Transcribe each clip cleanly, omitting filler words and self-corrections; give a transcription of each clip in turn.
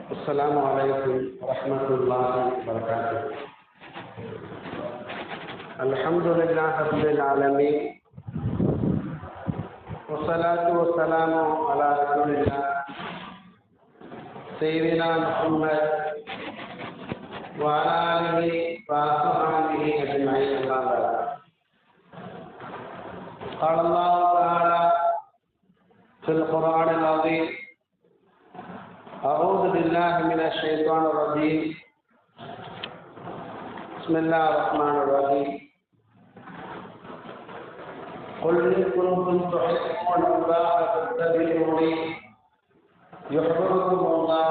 السلام عليكم ورحمة الله وبركاته. الحمد لله رب العالمين والصلاة والسلام على رسول الله سيدنا محمد وعلى آله وصحبه أجمعين. أما بعد، قال الله تعالى في القرآن العظيم: أعوذ بالله من الشيطان الرجيم. بسم الله الرحمن الرحيم. قل إن كنتم تحبون الله فاتبعوني يحببكم الله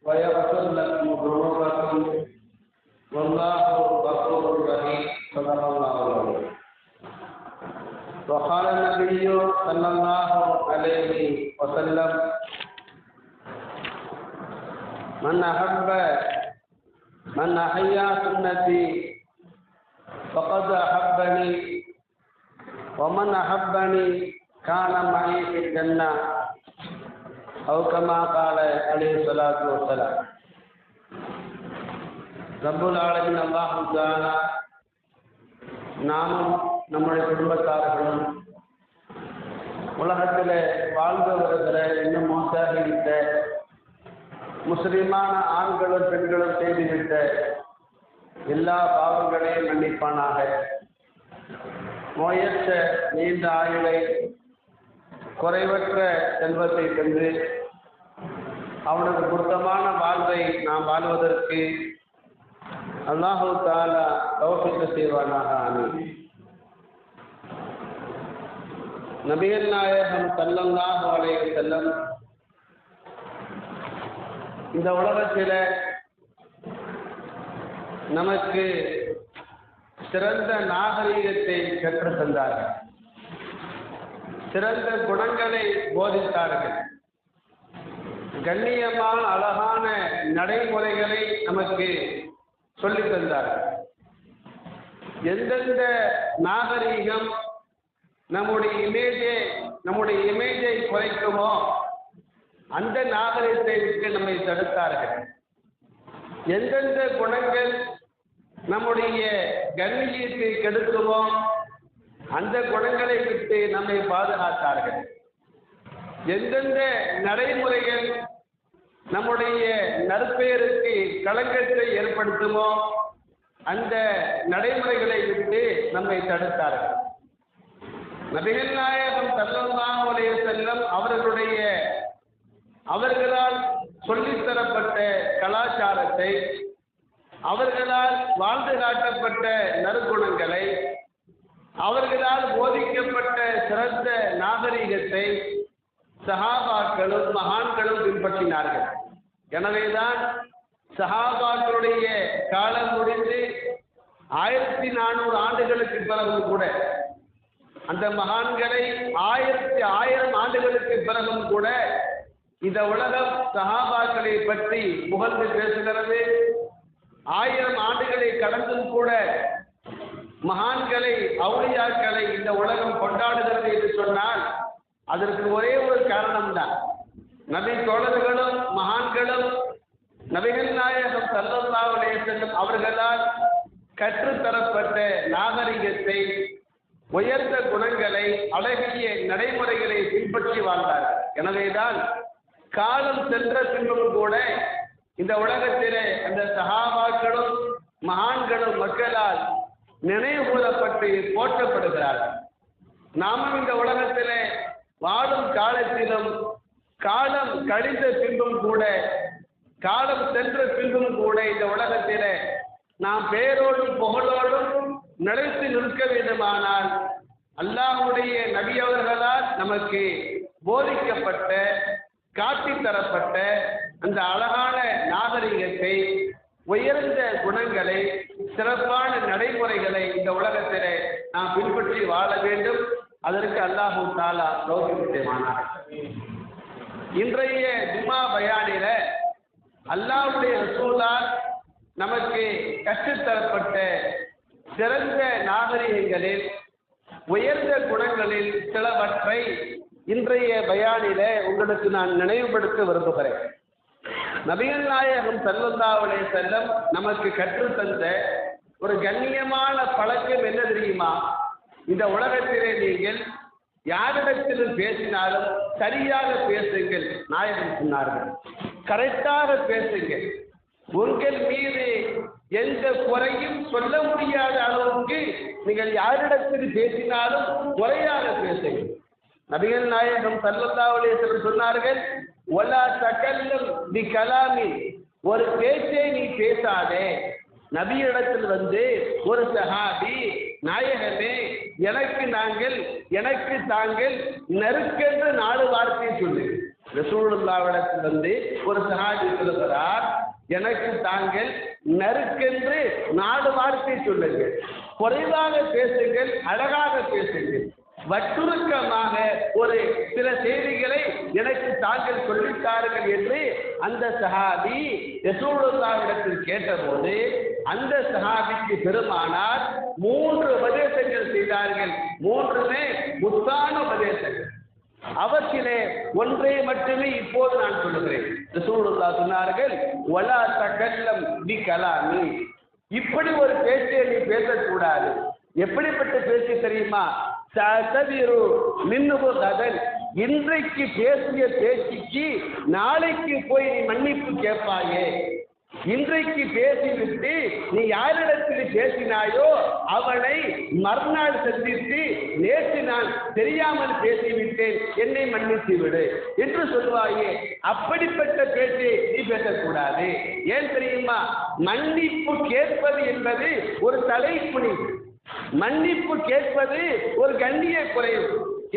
ويغفر لكم ذنوبكم والله غفور رحيم. صدق الله العظيم. وقال النبي صلى الله عليه وسلم: من أحيا سنتي فقد أحبني ومن أحبني كان معي في الجنة أو كما قال عليه الصلاة والسلام. ரப்புல் ஆலமீன் அல்லாஹ் தஆலா நாமும் நம்முடைய குடும்பத்தார்களும் உலகத்தில் வாழ்ந்தவர்களை இன்னும் மோசடித்த முஸ்லிமான ஆண்களும் பெண்களும் செய்துவிட்ட எல்லா பாவங்களையும் மன்னிப்பானாக. நோயற்ற நீண்ட ஆயுளை, குறைவற்ற செல்வத்தை தந்து அவனுக்கு பொருத்தமான வாழ்வை நாம் வாழ்வதற்கு அல்லாஹு தஆலா தௌஃபீக் செய்வானாக. ஆமீன். நபிகள் நாயகம் ஸல்லல்லாஹு அலைஹி வஸல்லம் இந்த உலகத்தில் நமக்கு சிறந்த நாகரீகத்தை கற்றுத் தந்தார்கள், சிறந்த குணங்களை போதித்தார்கள், கண்ணியமான அழகான நடைமுறைகளை நமக்கு சொல்லித் தந்தார்கள். எந்தெந்த நாகரீகம் நம்முடைய இமேஜை குறைக்குமோ அந்த நாகரிகத்தை விட்டு நம்மை தடுத்தார்கள். எந்தெந்த குணங்கள் நம்முடைய கண்ணியத்தை கெடுக்குமோ அந்த குணங்களை விட்டு நம்மை பாதுகாத்தார்கள். எந்தெந்த நடைமுறைகள் நம்முடைய நற்பெயருக்கு களங்கத்தை ஏற்படுத்துமோ அந்த நடைமுறைகளை விட்டு நம்மை தடுத்தார்கள். நபிகள் நாயகம் ஸல்லல்லாஹு அலைஹி வஸல்லம் அவர்களால் சொல்லித்தரப்பட்ட கலாச்சாரத்தை, அவர்களால் வாழ்ந்து காட்டப்பட்ட நற்குணங்களை, அவர்களால் போதிக்கப்பட்ட சிறந்த நாகரிகத்தை சஹாபாக்களும் மகான்களும் பின்பற்றினார்கள். எனவேதான் சஹாபாக்களுடைய காலம் முடிந்து 1400 ஆண்டுகளுக்கு பிறகும் கூட, அந்த மகான்களை 1000 ஆண்டுகளுக்கு பிறகும் கூட இந்த உலகம் சஹாபாக்களை பற்றி புகழ்ந்து பேசுகிறது. 1000 ஆண்டுகளை கடந்தும் கூட மகான்களை, அவுலியாக்களை இந்த உலகம் கொண்டாடுகிறது என்று சொன்னால் அதற்கு ஒரே ஒரு காரணம்தான். நபி தோழர்களும் மகான்களும் நபிகள் நாயகம் ஸல்லல்லாஹு அலைஹி வஸல்லம் அவர்களால் கற்றுத்தரப்பட்ட நாகரிகத்தை, உயர்ந்த குணங்களை, அழகிய நடைமுறைகளை பின்பற்றி வாழ்ந்தார்கள். எனவேதான் காலம் சென்ற பின்பும் கூட இந்த உலகத்திலே அந்த சஹாபாக்களும் மகான்களும் மக்களால் நினைவு கூறப்பட்டு போற்றப்படுகிறார்கள். நாமும் இந்த உலகத்திலே வாழும் காலத்திலும், காலம் கழிந்த பின்பும் கூட, காலம் சென்ற பின்பும் கூட இந்த உலகத்திலே நாம் பேரோடும் புகழோடும் நிலைத்து நிற்க வேண்டுமானால் அல்லாஹ்வுடைய நபி அவர்களால் நமக்கு போதிக்கப்பட்ட, காட்டித்தரப்பட்ட அந்த அழகான நாகரிகத்தை, உயர்ந்த குணங்களை, சிறப்பான நடைமுறைகளை இந்த உலகத்திலே நாம் பின்பற்றி வாழ வேண்டும். அதற்கு அல்லாஹு தஆலா தௌஃபீக் செய்வானாக. இன்றைய ஜும்மா பயானில அல்லாஹ்வுடைய ரசூலால் நமக்கு கற்றுத்தரப்பட்ட சிறந்த நாகரிகங்களில், உயர்ந்த குணங்களில் சிலவற்றை இன்றைய பயானிலே உங்களுக்கு நான் நினைவுபடுத்த விரும்புகிறேன். நபிகள் நாயகம் ஸல்லல்லாஹு அலைஹி வஸல்லம் நமக்கு கற்றுத்தந்த ஒரு கண்ணியமான பழக்கம் என்ன தெரியுமா? இந்த உலகத்திலே நீங்கள் யாரிடத்திலும் பேசினாலும் சரியாக பேசுங்கள். நாயகம் சொன்னார்கள், கரெக்டாக பேசுங்கள். உங்கள் மீது எந்த குறையும் சொல்ல முடியாத அளவுக்கு நீங்கள் யாரிடத்தில் பேசினாலும் குறையாக பேசுங்கள். நபிகள் நாயகம் ஸல்லல்லாஹு அலைஹி வஸல்லம் சொன்னார்கள், வலா தகல்லம் பி கலாமி, ஒரு பேச்சை நீ பேசாதே. நபியிடத்தில் வந்து ஒரு சஹாபி, நாயகமே எனக்கு தாங்கள் நெருக்கென்று 4 வார்த்தை சொல்லு. ரசூலுல்லாஹ்விடத்தில் வந்து ஒரு சஹாபி சொல்லுகிறார், எனக்கு தாங்கள் நெருக்கென்று 4 வார்த்தை சொல்லுங்கள். குறைவாக பேசுங்கள், அழகாக பேசுங்கள். வட்டுருக்கமாக ஒரு சில செய்திகளை எனக்கு தாங்கள் சொல்லித்தார்கள் என்று அந்த சஹாபி ரசூலுல்லாஹ்விடத்தில் கேட்டபோது அந்த சஹாபிக்கு பெருமானார் 3 உபதேசங்கள் செய்தார்கள். 3மே முத்தான உபதேசங்கள். அவற்றிலே ஒன்றை மட்டுமே இப்போது நான் சொல்லுகிறேன். ரசூலுல்லாஹ் சொன்னார்கள், வலா தகல்லம் பி கலாமி, இப்படி ஒரு பேச்சை நீ பேசக்கூடாது. எப்படிப்பட்ட பேச்சு தெரியுமா? தஅதபிரு மின்ஹு கதன், இன்றைக்கு பேசிய பேச்சுக்கு நாளைக்கு போய் நீ மன்னிப்பு கேட்பாயே. இன்றைக்கு பேசிவிட்டு நீ யாரிடத்தில் பேசினாயோ அவனை மறுநாள் சந்தித்து, நேற்று நான் தெரியாமல் பேசிவிட்டேன், என்னை மன்னித்து விடு என்று சொல்வாயே. அப்படிப்பட்ட பேச்சை நீ பேசக்கூடாது. ஏன் தெரியுமா? மன்னிப்பு கேட்பது என்பது ஒரு தலைக்குனிவு. மன்னிப்பு கேட்பது ஒரு கண்ணிய குறைவு.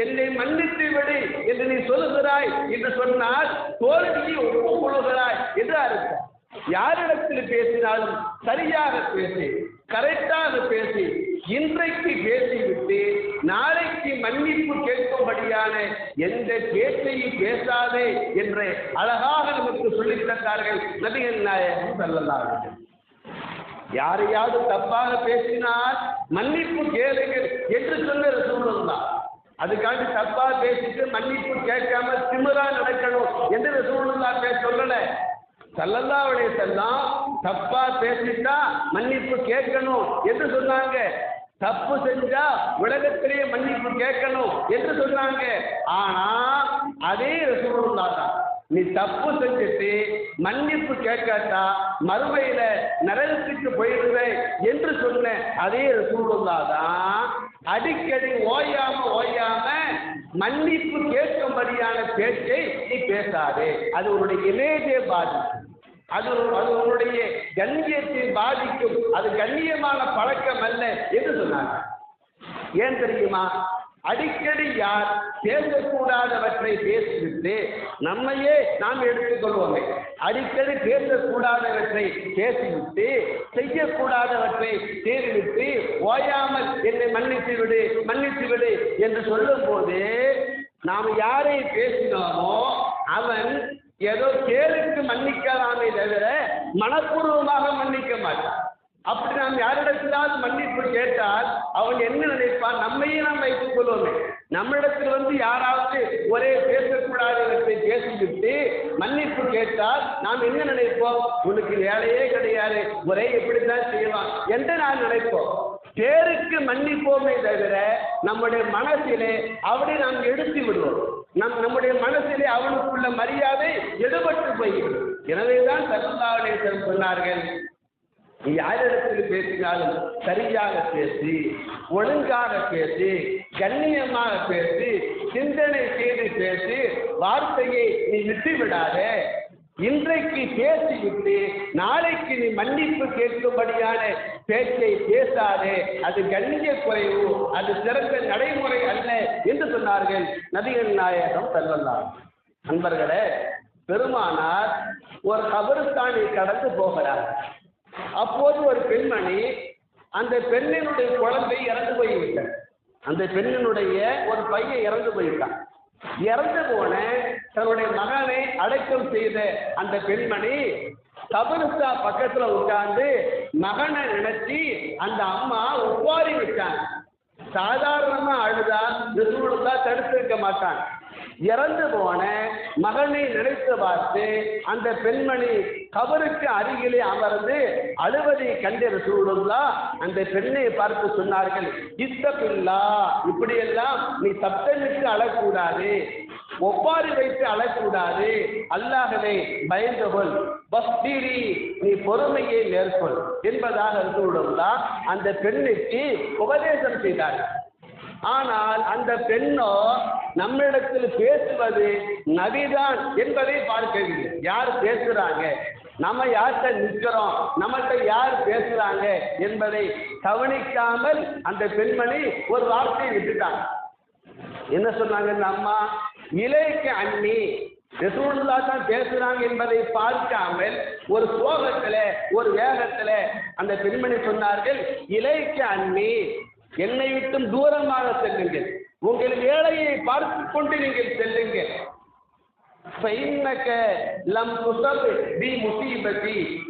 என்னை மன்னித்து விடு என்று நீ சொல்லுகிறாய் என்று சொன்னால் தோல்வியை ஒப்புக்கொள்கிறாய் என்று அர்த்தம். யாரிடத்தில் பேசினாலும் சரியாக பேசி, கரெக்டாக பேசி, இன்றைக்கு பேசிவிட்டு நாளைக்கு மன்னிப்பு கேட்கும்படியான எந்த பேச்சையும் பேசாதே என்று அழகாக நமக்கு சொல்லித் தந்தார்கள் நபிகள் நாயகம் ஸல்லல்லாஹு அலைஹி வஸல்லம். யாரையாவது தப்பாக பேசினால் மன்னிப்பு கேளுங்கள் என்று சொன்ன ரசூலுல்லாஹ். அதுக்காண்டி தப்பா பேசிட்டு மன்னிப்பு கேட்காம திமிரா நடக்கணும் என்று ரசூலுல்லாஹ் சொல்லல. ஸல்லல்லாஹு அலைஹி வஸல்லம் தப்பா பேசிட்டா மன்னிப்பு கேட்கணும் என்று சொன்னாங்க. தப்பு செஞ்சா உலகத்திலேயே மன்னிப்பு கேட்கணும் என்று சொன்னாங்க. ஆனா அதே ரசூலுல்லாஹ் தான், நீ தப்பு செஞ்சுட்டு மன்னிப்பு கேட்காட்டா மறுமையில நரகத்துக்கு போயிடுவேன் என்று சொன்ன அதே ரசூலுல்லாஹ் தான் அடிக்கடி ஓயாம மன்னிப்பு கேட்கும்படியான பேச்சை நீ பேசாதே. அது உன்னுடைய இமேஜை பாதிக்கும், அது உன்னுடைய கண்ணியத்தை பாதிக்கும், அது கண்ணியமான பழக்கம் அல்ல என்று சொன்னாங்க. ஏன் தெரியுமா? அடிக்கடி யார் பேசக்கூடாதவற்றை பேசிவிட்டு நம்மையே நாம் எடுத்துக்கொள்வோமே. அடிக்கடி பேசக்கூடாதவற்றை பேசிவிட்டு செய்யக்கூடாதவற்றை செய்துவிட்டு ஓயாமல் என்னை மன்னித்து விடு என்று சொல்லும் போது நாம் யாரை பேசினோமோ அவன் ஏதோ பேருக்கு மன்னிக்கலாமே தவிர மனப்பூர்வமாக மன்னிக்க மாட்டான். அப்படி நாம் யாரிடத்திலாவது மன்னிப்பு கேட்டால் அவன் என்ன நினைப்பான்? நம்மையே நாம் வைத்துக் கொள்வோமே. நம்மிடத்தில் வந்து யாராவது ஒரே பேசக்கூடாதவற்றை பேசிவிட்டு மன்னிப்பு கேட்டால் நாம் என்ன நினைப்போம்? உனக்கு வேலையே கிடையாது, ஒரே இப்படித்தான் செய்வான் என்று நான் நினைப்போம். பேருக்கு மன்னிப்போமே தவிர நம்முடைய மனசிலே அவனை நாம் எடுத்து விடுவோம். நம்முடைய மனசிலே அவனுக்குள்ள மரியாதை எடுபட்டு போய்விடும். எனவேதான் ஸல்லல்லாஹு அலைஹி வஸல்லம் சொன்னார்கள், நீ யாரிடத்தில் பேசினாலும் சரியாக பேசி, ஒழுங்காக பேசி, கண்ணியமாக பேசி, சிந்தனை செய்து பேசி, வார்த்தையை நீ விட்டு விடாதே. இன்றைக்கு பேசிவிட்டு நாளைக்கு நீ மன்னிப்பு கேட்கும்படியான பேச்சை பேசாதே. அது கண்ணிய குறைவு, அது சிறந்த நடைமுறை அல்ல என்று சொன்னார்கள் நபிகள் நாயகம் ஸல்லல்லாஹு அலைஹி வஸல்லம். நண்பர்களே, பெருமானார் ஒரு கபரிஸ்தானை கடந்து போகிறார். அப்போது ஒரு பெண்மணி, அந்த பெண்ணினுடைய குழந்தை இறந்து போய்விட்டார். அந்த பெண்ணினுடைய ஒரு பையன் இறந்து போயிட்டான். இறந்து போன தன்னுடைய மகனை அடக்கம் செய்த அந்த பெண்மணி கபரிஸ்தா பக்கத்துல உட்கார்ந்து மகனை நினைச்சு அந்த அம்மா ஒப்பாரி விட்டாங்க. சாதாரணமா அழுதா ரசூலுல்லாஹ் தடுத்திருக்க மாட்டாங்க. இறந்து போன மகனை நினைத்து பார்த்து அந்த பெண்மணி கபருக்கு அருகிலே அமர்ந்து அழுவதை கண்டு ரசூலுல்லாஹ் அந்த பெண்ணை பார்த்து சொன்னார்கள், இத்தபில்லா, இப்படியெல்லாம் நீ சப்தமிட்டு அழக்கூடாது, ஒப்பாரி வைத்து அழக்கூடாது, அல்லாஹ்வை பயந்து கொள், பஸ்திரி, நீ பொறுமையை மேற்கொள் என்பதாக ரசூலுல்லாஹ் அந்த பெண்ணுக்கு உபதேசம் செய்தார்கள். ஆனால் அந்த பெண்ணோ நம்மிடத்தில் பேசுவது நபிதான் என்பதை பார்க்கவில்லை. யார் பேசுறாங்க, நம்ம யார்கிட்ட நிற்கிறோம், நம்மகிட்ட யார் பேசுறாங்க என்பதை கவனிக்காமல் அந்த பெண்மணி ஒரு வார்த்தையை விட்டுட்டாங்க. என்ன சொன்னாங்க, அம்மா இலைக்கு அண்ணி, ரசூலுல்லாஹ் தான் பேசுறாங்க என்பதை பார்க்காமல் ஒரு சோகத்துல ஒரு வேகத்துல அந்த பெண்மணி சொன்னார்கள், இலைக்கு அண்ணி, என்னை விட்டும் தூரமாக செல்லுங்கள், உங்கள் வேலையை பார்த்து கொண்டு நீங்கள் செல்லுங்கள்.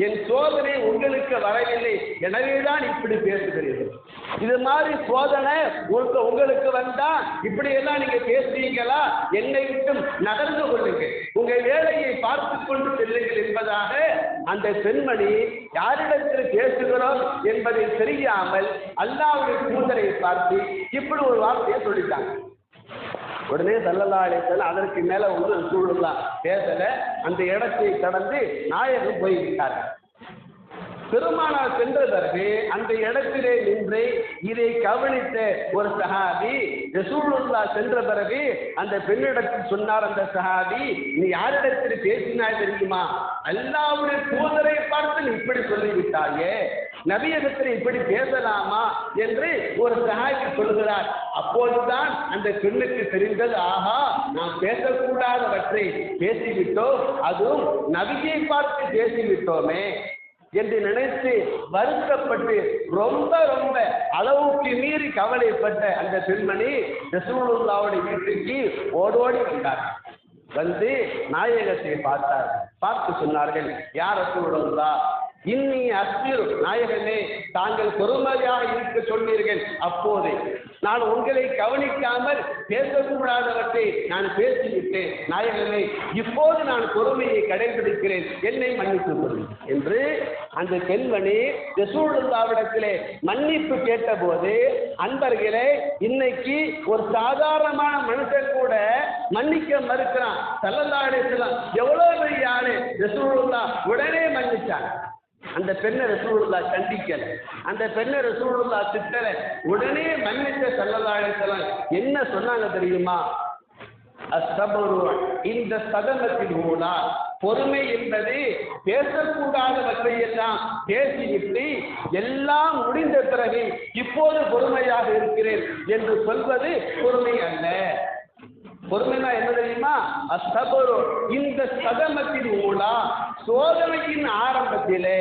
என் சோதனை உங்களுக்கு வரவில்லை, எனவேதான் இப்படி பேசுகிறீர்கள். இது மாதிரி சோதனை உங்களுக்கு வந்தா இப்படி எல்லாம் நீங்க பேசுறீங்களா, என்னை விட்டும் நடந்து கொள்ளுங்கள், உங்க வேலையை பார்த்து கொண்டு செல்லுங்கள் என்பதாக அந்த பெண்மணி யாரிடத்தில் பேசுகிறோம் என்பதை தெரியாமல் அல்லாஹ்வுடைய தூதரை பார்த்து இப்படி ஒரு வார்த்தையை சொல்லிட்டாங்க. உடனே ஸல்லல்லாஹு அலைஹி வஸல்லம் அதற்கு மேல ஒரு ரசூலுல்லாஹ் பேசல, அந்த இடத்தை கடந்து நாயகம் போய்விட்டார்கள். பெருமானார் சென்ற பிறகு அந்த இடத்திலே நின்று இதை கவனித்த ஒரு சஹாபி ரசூலுல்லாஹ் சென்ற பிறகு அந்த பெண்ணிடத்தில் சொன்னார், அந்த சஹாபி, நீ யாரிடத்தில் பேசினாய் தெரியுமா, அல்லாஹ்வுடைய தூதரை பார்த்து நீ இப்படி சொல்லிவிட்டாயே, நபியிடத்தில் இப்படி பேசலாமா என்று ஒரு சஹாபி சொல்கிறார். அப்போதுதான் அந்த பெண்ணுக்கு தெரிந்தது, ஆஹா, நாம் பேசக்கூடாதவற்றை பேசிவிட்டோம், அதுவும் நபியை பார்த்து பேசிவிட்டோமே என்று நினைத்து வருத்தப்பட்டு ரொம்ப ரொம்ப அளவுக்கு மீறி கவலைப்பட்ட அந்த பெண்மணி ரசூலுல்லாஹ்வுடைய வீட்டுக்கு ஓடோடி வந்தார். வந்து நாயகத்தை பார்த்தார். பார்த்து சொன்னார்கள், யார் ரசூலுல்லாஹ், இன்னி அஸ்பிரு, நாயகமே தாங்கள் பொறுமையாக இருக்க சொன்னீர்கள், அப்போது நான் உங்களை கவனிக்காமல் பேசக்கூடாதவற்றை நான் பேசிவிட்டேன், நாயகமே இப்போது நான் பொறுமையை கடைபிடிக்கிறேன், என்னை மன்னித்துக் கொள்ளுங்கள் என்று அந்த பெண்மணி ரசூலுல்லாஹ்விடத்திலே மன்னிப்பு கேட்டபோது, அன்பர்களே, இன்னைக்கு ஒரு சாதாரணமான மனுஷன் கூட மன்னிக்க மறுக்கிறான். ஸல்லல்லாஹு அலைஹி வஸல்லம் எவ்வளவு பெரிய ஆளு, ரசூலுல்லாஹ் உடனே மன்னிச்சாங்க. அந்த பெண்ணை ரசூலுல்லாஹ் கண்டிக்கல, அந்த பெண்ணை ரசூலுல்லாஹ் திட்டல, உடனே மன்னிச்ச ஸல்லல்லாஹு அலைஹி வஸல்லம் என்ன சொன்னாங்க தெரியுமா, அஸ்ஸபரு இந்த சதமத்தில் ஊனா, பொறுமை என்பது பேசக்கூடாதவற்றை எல்லாம் பேசிவிட்டு எல்லாம் முடிந்த பிறகு இப்போது பொறுமையாக இருக்கிறேன் என்று சொல்வது பொறுமை அல்ல. பொறுமைனா என்ன தெரியுமா, அஸ்ஸபரு இந்த சதமத்தின் ஊனா, சோதனையின் ஆரம்பத்திலே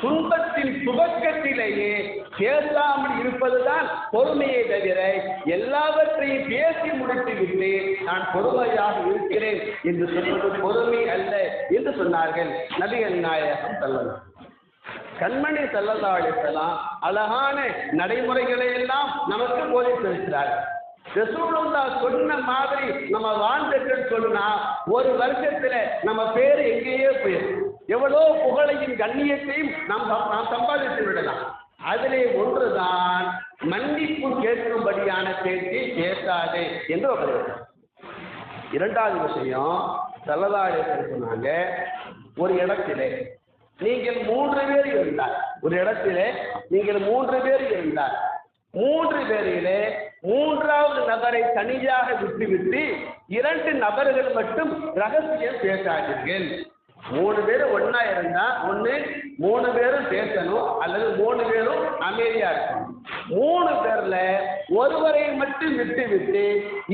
துன்பத்தின் துவக்கத்திலேயே பேசாமல் இருப்பதுதான் பொறுமையை தவிர எல்லாவற்றையும் பேசி முடித்துவிட்டு நான் பொறுமையாக இருக்கிறேன் என்று சொல்வது பொறுமை அல்ல என்று சொன்னார்கள் நபிகள் நாயகம் ஸல்லல்லாஹு. கண்மணி ஸல்லல்லாஹு அலைஹி வஸல்லம் அழகான நடைமுறைகளை எல்லாம் நமக்கு போதித்திருக்கிறார்கள். ரசூலுல்லாஹ் சொன்ன மாதிரி நம்ம வாழ்ந்துட்டோம்னு சொன்னா ஒரு வருஷத்துல நம்ம பேர் எங்கேயோ போயிடும். எவ்வளோ புகழையும் கண்ணியத்தையும் நாம் சம்பாதித்து விடலாம். அதிலே ஒன்றுதான் மன்னிப்பு கேட்கும்படியான பேச்சை பேசாதே என்று உபதேசம். இரண்டாவது விஷயம், ஸல்லல்லாஹு அலைஹி வஸல்லம் சொன்னாங்க, ஒரு இடத்திலே நீங்கள் 3 பேர் இருந்தார், ஒரு இடத்திலே நீங்கள் 3 பேர் இருந்தார், 3 பேரிலே 3வது நபரை தனியாக விட்டுவிட்டு 2 நபர்கள் மட்டும் ரகசியம் பேசாதீர்கள். 3 பேர் ஒன்னா இருந்தா ஒன்று 3 பேரும் பேசணும், அல்லது 3 பேரும் அமைதியா இருக்கணும். 3 பேர்ல ஒருவரை மட்டும் விட்டு விட்டு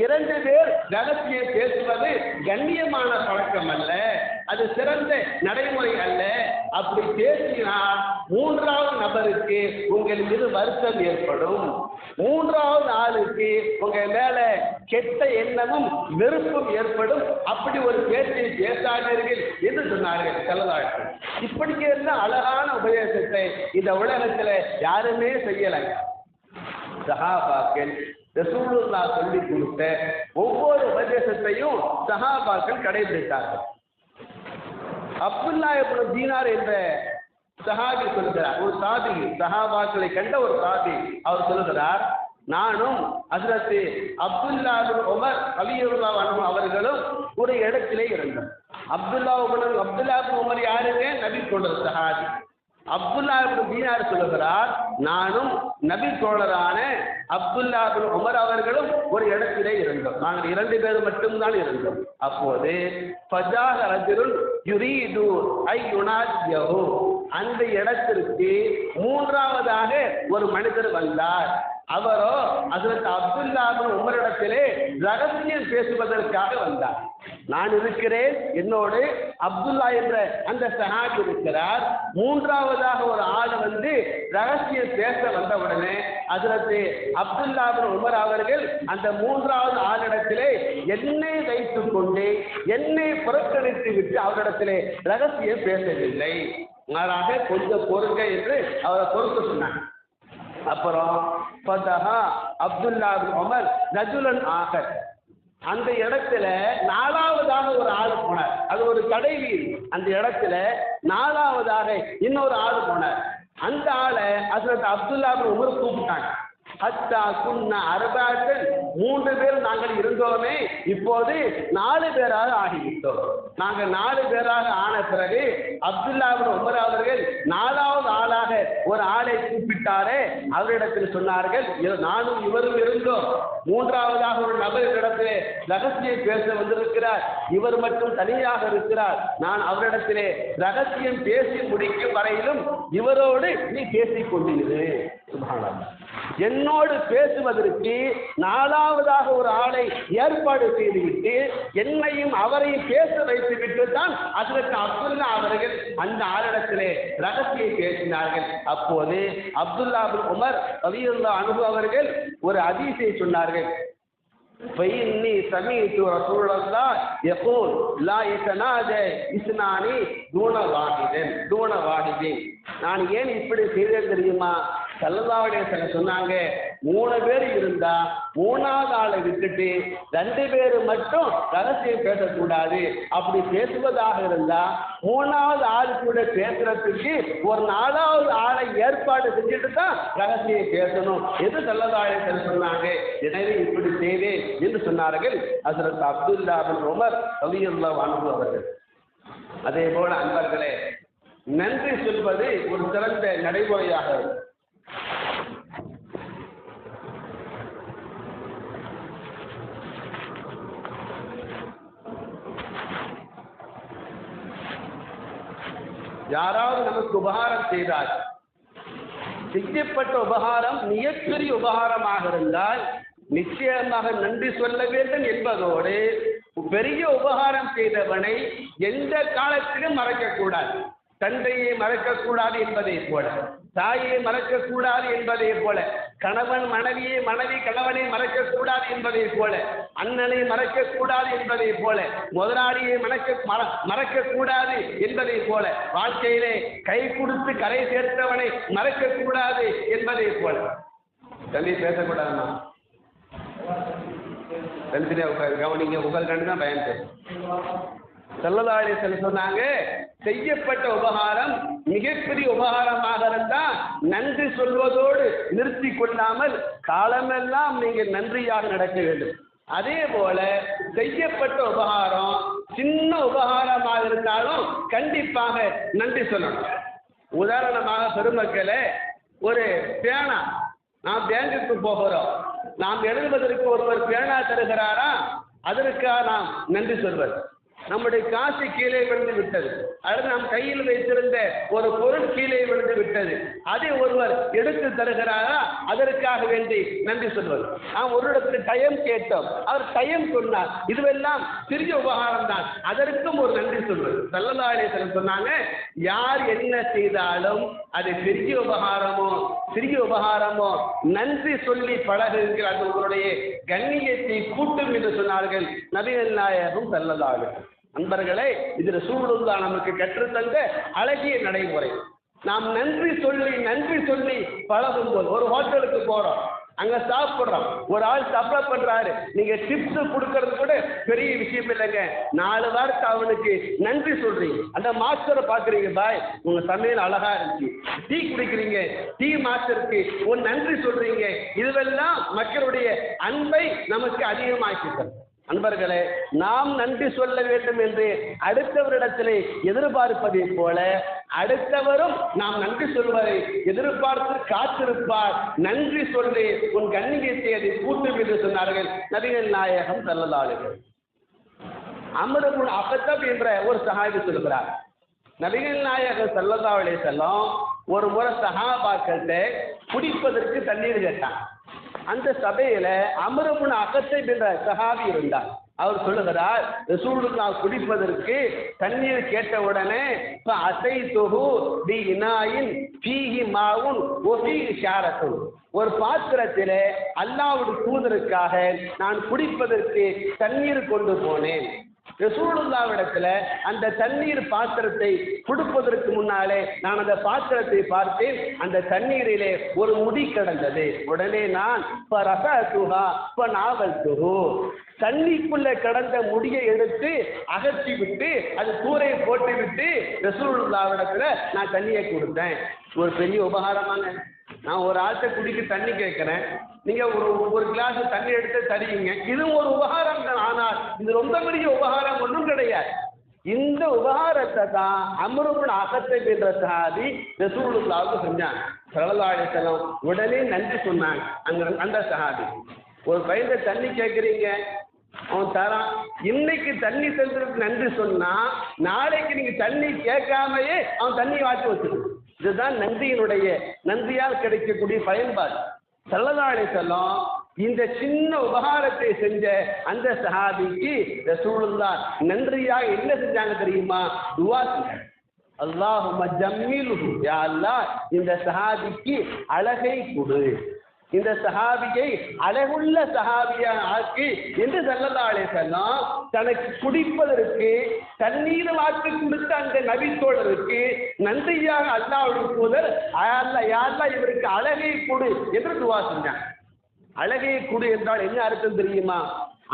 2 பேர் ரகசியம் பேசுவது கண்ணியமான பழக்கம் அல்ல, அது சிறந்த நடைமுறை அல்ல. அப்படி பேசினால் 3வது நபருக்கு உங்கள் மீது வருத்தம் ஏற்படும், 3வது ஆளுக்கு உங்க மேல கெட்ட எண்ணமும் வெறுப்பும் ஏற்படும். அப்படி ஒரு பேச்சை பேசாதீர்கள் என்று சொன்னார்கள் ஸல்லல்லாஹு அலைஹி வஸல்லம். இப்படிக்கு எல்லாம் அழகான உபதேசத்தை இந்த உலகத்துல யாருமே செய்யலை. சஹாபாக்கள் ரசூலுல்லாஹ் சொல்லி கொடுத்த ஒவ்வொரு உபதேசத்தையும் சஹாபாக்கள் கடைபிடித்தார்கள். அப்துல்லா இப்னு தீனார் என்ற சஹாபி சொல்கிறார், ஒரு சாபி, சஹாபாக்களை கண்ட ஒரு சாபி, அவர் சொல்கிறார், நானும் ஹஜ்ரத் அப்துல்லா இப்னு உமர் ரலியல்லாஹு அன்ஹு அவர்களும் ஒரு இடத்திலே இருந்தோம். அப்துல்லா இப்னு உமர் யாருங்க? நபி தோழர் சஹாபி. அப்துல்லா இப்னு தீனார் சொல்லுகிறார், நானும் நபி தோழரான அப்துல்லா இப்னு உமர் அவர்களும் ஒரு இடத்திலே இருந்தோம். நாங்கள் 2 பேர் மட்டும்தான் இருந்தோம். அப்போது ஃபஜாஹ ரஜுலுன் யுரீது ஐ யுனாதியஹு, அந்த இடத்திற்கு 3ஆவதாக ஒரு மனிதர் வந்தார். அவரோ ஹஜ்ரத் அப்துல்லா இப்னு உமரிடத்திலே ரகசியம் பேசுவதற்காக வந்தார். நான் இருக்கிறேன், என்னோடு அப்துல்லா என்ற அந்த சஹாபி இருக்கிறார். 3ஆவதாக ஒரு ஆள் வந்து ரகசியம் பேச வந்தவுடனே ஹஜ்ரத் அப்துல்லா இப்னு உமர் அவர்கள் அந்த 3ஆவது ஆளிடத்திலே என்னை வைத்துக் கொண்டு என்னை புறக்கணித்து விட்டு அவரிடத்திலே ரகசியம் பேசவில்லை. மாறாக கொஞ்சம் பொறுங்க என்று அவரை பொறுக்க சொன்னாங்க. அப்புறம் அப்துல்லா இப்னு உமர் ரஜுலன் ஆகர், அந்த இடத்துல 4ஆவதாக ஒரு ஆள் போனார். அது ஒரு கடைவீதி. அந்த இடத்துல 4ஆவதாக இன்னொரு ஆள் போனார். அந்த ஆளை ஹஜ்ரத் அப்துல்லா இப்னு உமர் கூப்பிட்டாங்க. ஹத்தா குன்னா அர்பாத்தன், 3 பேர் நாங்கள் இருந்தோமே, இப்போது 4 பேராக ஆகிவிட்டோம். நாங்கள் 4 பேராக ஆன பிறகு அப்துல்லா இப்னு உமர் அவர்கள் 4ஆவது ஆளாக ஒரு ஆளை கூப்பிட்டாரே, அவரிடத்தில் சொன்னார்கள், நானும் இவரும் இருந்தோம். 3ஆவதாக ஒரு நபரிடத்திலே ரகசியம் பேச வந்திருக்கிறார், இவர் மட்டும் தனியாக இருக்கிறார். நான் அவரிடத்திலே ரகசியம் பேசி முடிக்கும் வரையிலும் இவரோடு நீ பேசிக் கொண்டிரு. சுப்ஹானல்லாஹ். என்னோடு பேசுவதற்கு 4ஆவதாக ஒரு ஆளை ஏற்பாடு செய்துவிட்டு என்னையும் அவரையும் பேச வைத்து விட்டு தான் ஹஜ்ரத் அப்துல்லா அவர்கள் அந்த ஆளிடத்திலே ரகசியம் பேசினார்கள். அப்போது அப்துல்லா இப்னு உமர் ரலியல்லாஹு அன்ஹு அவர்கள் ஒரு ஹதீஸை சொன்னார்கள். فإني سمعت رسول الله يقول لا يتناجى اثنان دون واحد. நான் ஏன் இப்படி செய்தேன் தெரியுமா? ஸல்லல்லாஹு அலைஹி வஸல்லம் சொன்னாங்க, 3 பேர் இருந்தா 3ஆவது ஆளை விட்டுட்டு 2 பேர் மட்டும் ரகசியம் பேசக்கூடாது. அப்படி பேசுவதாக இருந்தா 3ஆவது ஆள் கூட பேசுறதுக்கு ஒரு 4ஆவது ஆளை ஏற்பாடு செஞ்சுட்டு தான் ரகசியம் பேசணும் என்று ஸல்லல்லாஹு அலைஹி வஸல்லம் சொன்னாங்க. எனவே இப்படி செய்தேன் என்று சொன்னார்கள் ஹஜ்ரத் அப்துல்லா இப்னு உமர் ரலியல்லாஹு அன்ஹு அவர்கள். அதே போல அன்பர்களே, நன்றி சொல்வது ஒரு சிறந்த நடைமுறையாக இருக்கும். யாராவது நமக்கு உபகாரம் செய்தால், செய்யப்பட்ட உபகாரம் மிகப்பெரிய உபகாரமாக இருந்தால் நிச்சயமாக நன்றி சொல்ல வேண்டும் என்பதோடு பெரிய உபகாரம் செய்தவனை எந்த காலத்திலும் மறக்கக்கூடாது. தந்தையை மறக்கக்கூடாது என்பதை போல, தாயை மறக்கக்கூடாது என்பதை போல, கணவன் மனைவியை, மனைவி கணவனை மறக்கக்கூடாது என்பதை போல, அண்ணனை மறக்கக்கூடாது என்பதை போல, முதலாளியை மறக்கக்கூடாது என்பதை போல, வாழ்க்கையிலே கை கொடுத்து கரை சேர்த்தவனை மறக்கக்கூடாது என்பதை போல. தம்பி பேசக்கூடாதுமா, தனித்தனியா உட்காரு, கவனிங்க, உங்கள் கண்டு தான் பயன் பேசும். ஸல்லல்லாஹு அலைஹி வஸல்லம் சொன்னாங்க, செய்யப்பட்ட உபகாரம் மிகப்பெரிய உபகாரமாக இருந்தால் நன்றி சொல்வதோடு நிறுத்தி கொள்ளாமல் காலமெல்லாம் நீங்கள் நன்றியாக நடக்க வேண்டும். அதே போல செய்யப்பட்ட உபகாரம் சின்ன உபகாரமாக இருந்தாலும் கண்டிப்பாக நன்றி சொல்லணும். உதாரணமாக பெருமக்களே, ஒரு பேனா, நாம் பேங்குக்கு போகிறோம், நாம் எழுதுவதற்கு ஒருவர் பேனா தருகிறாரா, அதற்காக நாம் நன்றி சொல்வது. நம்முடைய காசு கீழே விழுந்து விட்டது, அல்லது நம் கையில் வைத்திருந்த ஒரு பொருள் கீழே விழுந்து விட்டது, அதை ஒருவர் எடுத்து தருகிறாரா, அதற்காக வேண்டி நன்றி சொல்வது. நாம் ஒரு இடத்துல டைம் கேட்டோம், அவர் டைம் சொன்னார், இதுவெல்லாம் சிறிய உபகாரம் தான், அதற்கும் ஒரு நன்றி சொல்வது. ஸல்லல்லாஹு அலைஹி வஸல்லம் சொன்னாங்க, யார் என்ன செய்தாலும் அது பெரிய உபகாரமோ சிறிய உபகாரமோ நன்றி சொல்லி பழகுகிற அது உங்களுடைய கண்ணியத்தை கூட்டும் என்று சொன்னார்கள் நபிகள் நாயகம் ஸல்லல்லாஹு அலைஹி வஸல்லம். நண்பர்களே, இது ரசூலுல்லாஹ் நமக்கு கற்றுத்தந்த அழகிய நடைமுறை. நாம் நன்றி சொல்லி பழகும் போது, ஒரு ஹோட்டலுக்கு போறோம், அங்க சாப்பிடுறோம், ஒரு ஆள் சப்ளை பண்றாரு, நீங்க டிப்ஸ் கொடுக்கறது கூட பெரிய விஷயம் இல்லைங்க. 4 வாரத்துக்கு அவனுக்கு நன்றி சொல்றீங்க. அந்த மாஸ்டரை பாக்குறீங்க, பாய் உங்க சமையல் அழகா இருந்துச்சு. டீ குடிக்கிறீங்க, டீ மாஸ்டருக்கு ஒரு நன்றி சொல்றீங்க. இதுவெல்லாம் மக்களுடைய அன்பை நமக்கு அதிகமாக்கிட்டோம். அன்பர்களே, நாம் நன்றி சொல்ல வேண்டும் என்று அடுத்தவரிடத்திலே எதிர்பார்ப்பதை போல அடுத்தவரும் நாம் நன்றி சொல்வதை எதிர்பார்த்து காத்திருப்பார். நன்றி சொல்லி உன் கண்ணியத்தை அதை கூட்டும் என்று சொன்னார்கள் நபிகள் நாயகம் ஸல்லல்லாஹு அலைஹி வஸல்லம். அம்ர் இப்னு அஃதப் என்ற ஒரு சஹாபி சொல்கிறார், நபிகள் நாயகம் ஸல்லல்லாஹு அலைஹி வஸல்லம் ஒரு முறை சஹாபாக்கள்கிட்ட குடிப்பதற்கு தண்ணீர் கேட்டான். அந்த சபையில அம்ர் இப்னு அஃதப் என்ற சஹாபி இருந்தார். அவர் சொல்லுகிறார், ரசூலுல்லாஹ் குடிப்பதற்கு தண்ணீர் கேட்ட உடனே அசைதுஹு பி இனாயின் ஃபீஹி மாவுன் வ ஃபீஹி ஷாரத்துன், ஒரு பாத்திரத்திலே அல்லாஹ்வுடைய தூதருக்காக நான் குடிப்பதற்கு தண்ணீர் கொண்டு போனேன். ரசூலுல்லாஹ்விடத்துல அந்த தண்ணீர் பாத்திரத்தை கொடுப்பதற்கு முன்னாலே நான் அந்த பாத்திரத்தை பார்த்தேன். அந்த தண்ணீரிலே ஒரு முடி கிடந்தது. உடனே நான் தண்ணிக்குள்ள கிடந்த முடியை எடுத்து அகற்றி விட்டு அது தூரை போட்டு விட்டு ரசூலுல்லாஹ்விடத்துல நான் தண்ணியை கொடுத்தேன். ஒரு பெரிய உபகாரமான, நான் ஒரு ஆட்டை குடிக்க தண்ணி கேட்கிறேன், நீங்க ஒரு கிளாஸ் தண்ணி எடுத்து தருவீங்க, இதுவும் ஒரு உபகாரம் தான். ஆனால் இது ரொம்ப பெரிய உபகாரம் ஒன்றும் கிடையாது. இந்த உபகாரத்தை தான் அம்ர் இப்னு அஃதப் என்ற சஹாபி ரசூலுல்லாஹ்வுக்கு செஞ்சாங்க. ஸல்லல்லாஹு அலைஹி வஸல்லம் உடனே நன்றி சொன்னாங்க. அந்த சஹாபி, ஒரு பையன் தண்ணி கேட்குறீங்க, அவன் தரான், இன்னைக்கு தண்ணி தந்ததுக்கு நன்றி சொன்னா நாளைக்கு நீங்க தண்ணி கேட்காமையே அவன் தண்ணி வாட்டி வச்சிருக்கான். இதுதான் நன்றியினுடைய, நன்றியால் கிடைக்கக்கூடிய பயன்பாடு. ஸல்லல்லாஹு அலைஹி வஸல்லம் இந்த சின்ன உபகாரத்தை செஞ்ச அந்த சஹாபிக்கு ரசூலுல்லாஹ் நன்றியாக என்ன செஞ்சாங்க தெரியுமா? துஆ செஞ்சாங்க. அல்லாஹும்ம ஜம்மில்ஹு, யா அல்லாஹ் இந்த சஹாபிக்கு அழகை கொடு, இந்த சஹாபியை அழகுள்ள சஹாபியாக ஆக்கி என்று ஸல்லல்லாஹு அலைஹி வஸல்லம் தனக்கு குடிப்பதற்கு தண்ணீர் வாக்கு கொடுத்த அந்த நபி தோழருக்கு நன்றியாக அல்லாஹ்வுடைய தூதர் யா அல்லாஹ் இவருக்கு அழகை கொடு என்று துஆ செஞ்சாங்க. அழகை கொடு என்றால் என்ன அர்த்தம் தெரியுமா?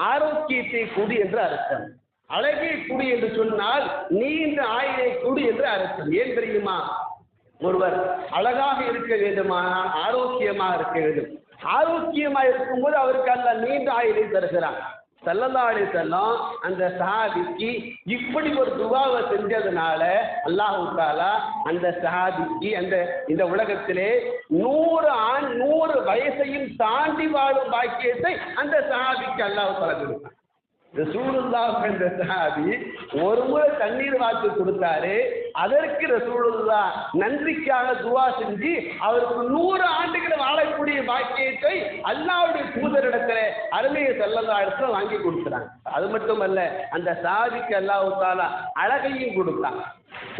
ஆரோக்கியத்தை கொடு என்று அர்த்தம். அழகை கொடு என்று சொன்னால் நீண்ட ஆயுளை கொடு என்று அர்த்தம். ஏன் தெரியுமா? ஒருவர் அழகாக இருக்க வேண்டுமானால் ஆரோக்கியமாக இருக்க வேண்டும். ஆரோக்கியமாக இருக்கும்போது அவருக்கு அல்லாஹ் நீண்ட ஆயுளை தருகிறான். ஸல்லல்லாஹு அலைஹி வஸல்லம் அந்த சஹாபிக்கு இப்படி ஒரு துஆவை செஞ்சதுனால அல்லாஹ் தஆலா அந்த சஹாபிக்கு இந்த உலகத்திலே 100 வயசையும் தாண்டி வாழும் பாக்கியத்தை அந்த சஹாபிக்கு அல்லாஹ் தஆலா கொடுத்தான். ரசூலுல்லாஹ் என்ற சஹாபி ஒரு முறை தண்ணீர் வாத்து கொடுத்தாரு. அதற்கு ரசூலுல்லாஹ் நன்றிக்காக துஆ செஞ்சு அவருக்கு 100 ஆண்டுகள் வாழக்கூடிய பாக்கியத்தை அல்லாஹ்வுடைய தூதரிடத்துல அருமையை ஸல்லல்லாஹு அலைஹி வஸல்லம் வாங்கி கொடுத்தாங்க. அது மட்டுமல்ல, அந்த சஹாபிக்கு அல்லாஹ் தஆலா அழகையும் கொடுத்தான்.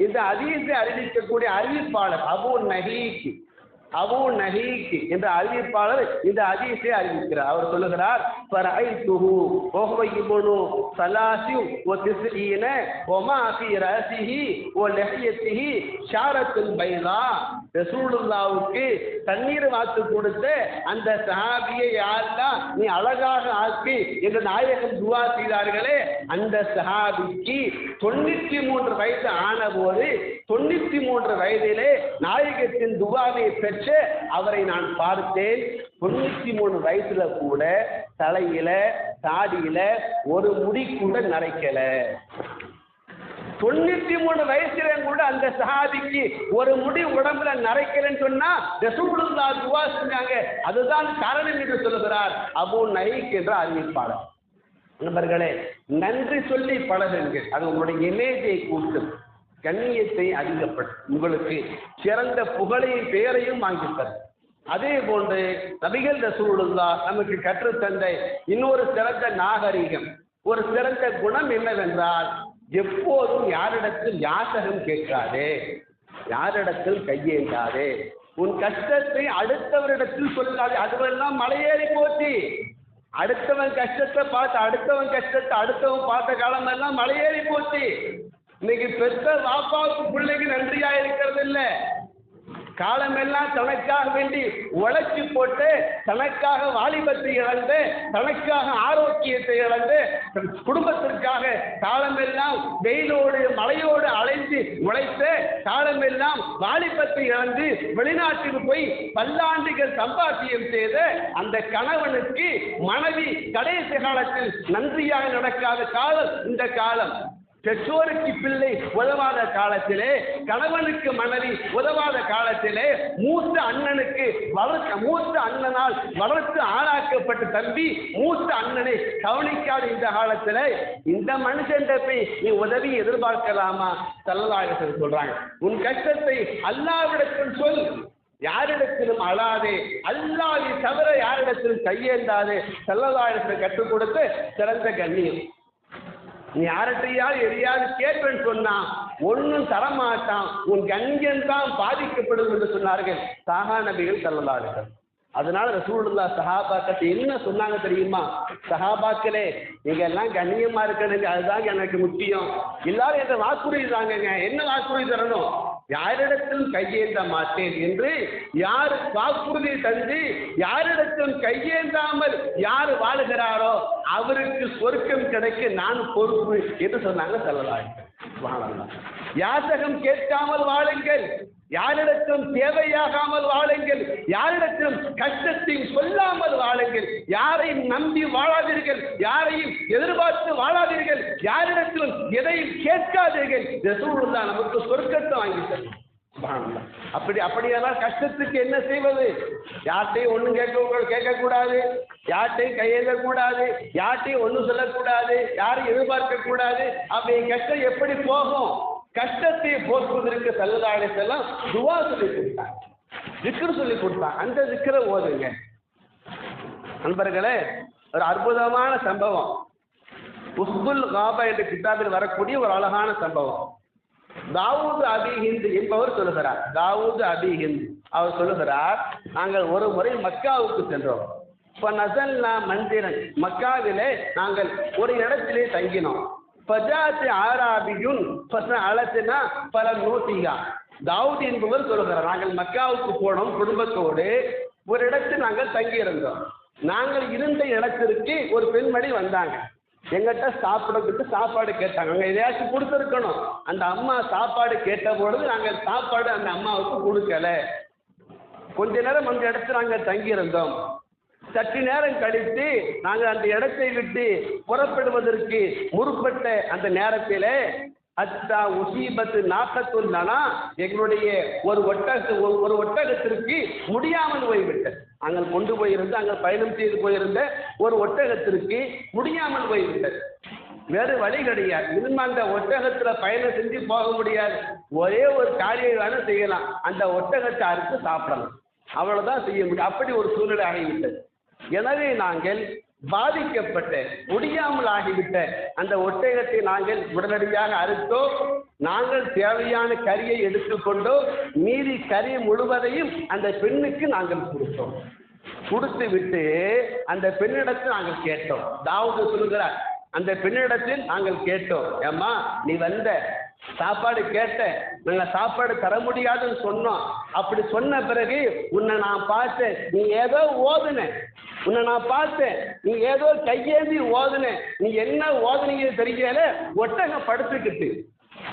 இந்த ஹதீஸை அறிவிக்கக்கூடிய அறிவிப்பாளர் அபூ நஹீக் என்ற அறிவிப்பாளர் இந்த ஹதீஸை அறிவிக்கிறார். அவர் சொல்லுகிறார், ஃபரஐதுஹு வஹுவ இப்னு ஸலாசி வ திஸ்ஈன வ மா ஃபீ ரஸிஹி வ லஹியத்திஹி ஷாரத்துல் பைதா. ரசூலுல்லாஹ்வுக்கு தண்ணீர் வாத்து கொடுத்த அந்த சஹாபியை யாரெல்லாம் நீ அழகாக ஆக்கி என்று நாயகம் துஆ செய்தார்களே, அந்த சஹாபிக்கு 93 வயது ஆன போது 93 வயதிலே நாயகத்தின் துஆவை பெற்று அவரை நான் பார்த்தேன். 93 வயசுல கூட தலையில தாடியில ஒரு முடி கூட நரைக்கல. 93 வயசுல கூட அந்த சஹாபிக்கு ஒரு முடி உடம்புல நரைக்கலன்னு சொன்னா ரசூலுல்லாஹ் துஆ செஞ்சாங்க. அதுதான் காரணம் என்று சொல்லுகிறார் அபூ நஹீக் என்ற அறிவிப்பாளர். நண்பர்களே, நன்றி சொல்லி பழகுங்கள். அது உங்களுடைய இமேஜை கூட்டும், கண்ணியத்தை அதிகப்படுத்தும், உங்களுக்கு சிறந்த புகழையும் பெயரையும் வாங்கித்தரும். அதே போன்று நபிகள் ரசூலுல்லாஹ் நமக்கு கற்றுத்தந்த இன்னொரு சிறந்த நாகரிகம், ஒரு சிறந்த குணம் என்னவென்றால், எப்போதும் யாரிடத்தில் யாசகம் கேட்காதே, யாரிடத்தில் கையேந்தாதே, உன் கஷ்டத்தை அடுத்தவரிடத்தில் சொல்லாதே. அதுவெல்லாம் மலையேறி போச்சு. அடுத்தவன் கஷ்டத்தை பார்த்து அடுத்தவன் பார்த்த காலம் எல்லாம் மலையேறி போச்சு. இன்னைக்கு பெற்ற வாப்பாவுக்கு பிள்ளைக்கு நன்றியா இருக்கிறது இல்ல, காலமெல்லாம் தனக்காக வேண்டி உழைச்சி போட்டு, தனக்காக வாலிபத்தை இழந்து, தனக்காக ஆரோக்கியத்தை இழந்து, குடும்பத்திற்காக காலமெல்லாம் வெயிலோடு மழையோடு அலைந்து உழைத்து, காலமெல்லாம் வாலிபத்தை இழந்து வெளிநாட்டுக்கு போய் பல்லாண்டுகள் சம்பாத்தியம் செய்து அந்த கணவனுக்கு மனைவி கடைசி காலத்தில் நன்றியாக நடக்காத காலம் இந்த காலம். பெற்றோருக்கு பிள்ளை உதவாத காலத்திலே, கணவனுக்கு மனைவி உதவாத காலத்திலே, மூத்த அண்ணனால் வளர்த்து ஆளாக்கப்பட்ட தம்பி மூத்த அண்ணனை கவனிக்காத இந்த காலத்தில் இந்த மனுஷன் போய் நீ உதவி எதிர்பார்க்கலாமா? ஸல்லல்லாஹு அலைஹி சொல்றாங்க, உன் கஷ்டத்தை அல்லாஹ்விடத்தில் சொல், யாரிடத்திலும் அழாதே, அல்லாஹ்வை தவிர யாரிடத்திலும் கையேந்தாதே. ஸல்லல்லாஹு அலைஹி கற்றுக் கொடுத்து சிறந்த கண்ணியம். நீ யார்கிட்டையாவது எதையாவது கேட்பேன்னு சொன்னா ஒன்னும் தரமாட்டான், உன் கண்ணியம் தான் பாதிக்கப்படும் என்று சொன்னார்கள் சாகா நபிகள் ஸல்லல்லாஹு அலைஹி வஸல்லம். அதனால ரசூலுல்லாஹ் சஹாபாக்கள் என்ன சொன்னாங்க தெரியுமா? சஹாபாக்களே, நீங்க எல்லாம் கண்ணியமா இருக்கணுங்க, அதுதான் எனக்கு முக்கியம். எல்லாரும் என்ற வாக்குறுதி தாங்கங்க. என்ன வாக்குறுதி தரணும்? யாரிடத்திலும் கையேந்த மாட்டேன் என்று யார் வாக்குறுதி தந்து யாரிடத்திலும் கையேந்தாமல் யார் வாழுகிறாரோ அவருக்கு சொர்க்கம் கிடைக்க நான் பொறுப்பு என்று சொன்னாங்க ஸல்லல்லாஹு அலைஹி வஸல்லம். யாசகம் கேட்காமல் வாழுங்கள், யாரிடத்திலும் தேவையாகாமல் வாழுங்கள், யாரிடத்திலும் கஷ்டத்தை சொல்லாமல் வாழுங்கள், யாரையும் நம்பி வாழாதீர்கள், யாரையும் எதிர்பார்த்து வாழாதீர்கள், யாரிடத்திலும் எதையும் கேட்காதீர்கள். ரசூலுல்லாஹ் நமக்கு சொர்க்கத்தை வாங்கி தரும். அப்படியெல்லாம் கஷ்டத்துக்கு என்ன செய்வது? யார்கிட்டையும் ஒன்றும் கேட்கக்கூடாது, யார்கிட்டையும் கையெழுத்தக்கூடாது, யார்கிட்டையும் ஒன்றும் சொல்லக்கூடாது, யாரையும் எதிர்பார்க்க கூடாது. அப்படி கஷ்டம் எப்படி போகும்? கஷ்டத்தை போக்குவதற்கு ஸல்லல்லாஹு அலைஹி வஸல்லம் துஆ சொல்லி கொடுத்தாங்க, திக்ர் சொல்லி கொடுத்தாங்க. அந்த திக்ரை ஓதுங்க. நண்பர்களே, ஒரு அற்புதமான சம்பவம், உஸ்துல் காபா என்ற கிதாபில் வரக்கூடிய ஒரு அழகான சம்பவம். தாவூத் அபி ஹிந்த் என்பவர் சொல்லுகிறார். தாவூத் அபி ஹிந்த் அவர் சொல்லுகிறார், நாங்கள் ஒரு முறை மக்காவுக்கு சென்றோம். இப்போ நசல்னா மந்திரன், மக்காவிலே நாங்கள் ஒரு இடத்திலே தங்கினோம். பஜாத் ஆராபியுன் அலத்தினா பல நோட்டிகா. தாவூத் என்பவர் சொல்லுகிறார், நாங்கள் மக்காவுக்கு போனோம் குடும்பத்தோடு, ஒரு இடத்தில் நாங்கள் தங்கியிருந்தோம். நாங்கள் இருந்த இடத்திற்கு ஒரு பெண்மணி வந்தாங்க. எங்கிட்ட சாப்பிடறதுக்கு சாப்பாடு கேட்டாங்க. அங்கே எதையாச்சும் கொடுத்துருக்கணும். அந்த அம்மா சாப்பாடு கேட்ட பொழுது நாங்கள் சாப்பாடு அந்த அம்மாவுக்கு கொடுக்கல. கொஞ்ச நேரம் அந்த இடத்துல நாங்கள் தங்கியிருந்தோம். சற்று நேரம் கழித்து நாங்கள் அந்த இடத்தை விட்டு புறப்படுவதற்கு முற்பட்ட அந்த நேரத்தில் அத்தா உசீபத்து நாக்கத்துள்ளனா எங்களுடைய ஒரு ஒட்டகத்திற்கு முடியாமல் போய்விட்டது. நாங்கள் கொண்டு போயிருந்த, அங்கே பயணம் செய்து போயிருந்த ஒரு ஒட்டகத்திற்கு முடியாமல் போய்விட்டது. வேறு வழி கிடையாது. இனிமே அந்த ஒட்டகத்தில் பயணம் செஞ்சு போக முடியாது. ஒரே ஒரு காரியம் வேணும் செய்யலாம், அந்த ஒட்டகத்தை அறுத்து சாப்பிடலாம், அவ்வளோதான் செய்ய முடியும். அப்படி ஒரு சூழ்நிலை ஆகிவிட்டது. எனவே நாங்கள் பாதிக்கப்பட்ட முடியாமல் ஆகிவிட்ட அந்த ஒட்டகத்தை நாங்கள் உடனடியாக அறுத்தோ, நாங்கள் தேவையான கறியை எடுத்துக்கொண்டோ, மீதி கறி முழுவதையும் அந்த பெண்ணுக்கு நாங்கள் கொடுத்தோம். கொடுத்து விட்டு அந்த பெண்ணிடத்தில் நாங்கள் கேட்டோம். தாவூது சொல்கிறார், அந்த பெண்ணிடத்தில் நாங்கள் கேட்டோம், ஏம்மா நீ வந்த சாப்பாடு கேட்ட, நாங்கள் சாப்பாடு தர முடியாதுன்னு சொன்னோம். அப்படி சொன்ன பிறகு உன்னை நான் பார்த்தேன், நீ ஏதோ ஓதுன, உன்னை நான் பார்த்தேன், நீ ஏதோ கையேந்தி ஓதுன, நீ என்ன ஓதுனீங்க தெரியல, ஒட்டகம் படுத்துக்கிட்டு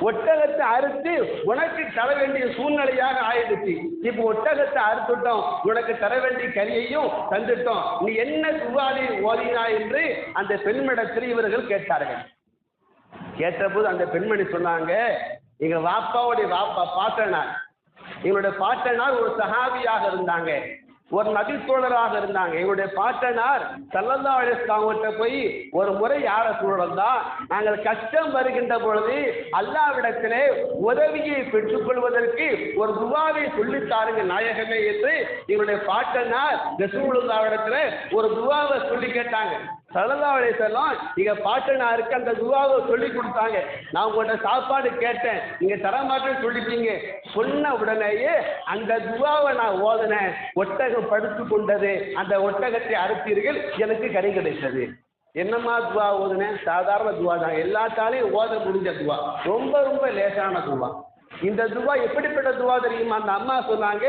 ஒட்டகத்தை அறுத்து உனக்கு தர வேண்டிய சூழ்நிலையாக ஆயிடுச்சு. இப்போ ஒட்டகத்தை அறுத்துட்டோம், உனக்கு தர வேண்டிய கரியையும் தந்துட்டோம், நீ என்ன துவாதி ஓதினா என்று அந்த பெண்மணிடத்தில் இவர்கள் கேட்டார்கள். கேட்டபோது அந்த பெண்மணி சொன்னாங்க, எங்க வாப்பாவுடைய பாட்டனார், எங்களுடைய பாட்டனார் ஒரு சஹாபியாக இருந்தாங்க, ஒரு நபி தோழராக இருந்தாங்க. எங்களுடைய பாட்டனார் ஸல்லல்லாஹு அலைஹி வஸல்லம் போய் ஒரு முறை யார சூழலா, நாங்கள் கஷ்டம் வருகின்ற பொழுது அல்லாஹ்விடத்திலே உதவியை பெற்றுக்கொள்வதற்கு ஒரு துவாவை சொல்லித்தாருங்க நாயகமே என்று எங்களுடைய பாட்டனார் ரசூலுல்லாஹ்விடத்திலே ஒரு துவாவை சொல்லி கேட்டாங்க. ஸல்லல்லாஹு அலைஹி வஸல்லம் நீங்க பாட்டனாருக்கு அந்த துவாவை சொல்லி கொடுத்தாங்க. நான் உங்கள்கிட்ட சாப்பாடு கேட்டேன், நீங்க தரமாட்டேன்னு சொல்லிட்டீங்க. சொன்ன உடனேயே அந்த துவாவை நான் ஓதினேன், ஒட்டகம் படுத்து கொண்டது, அந்த ஒட்டகத்தை அறுத்தீர்கள், எனக்கு கறி கிடைத்தது. என்னம்மா துவா ஓதுனேன்? சாதாரண துவா தான், எல்லாத்தாலையும் ஓத முடிஞ்ச துவா, ரொம்ப ரொம்ப லேசான துவா. இந்த துவா எப்படிப்பட்ட துவா தெரியுமா? அந்த அம்மா சொன்னாங்க,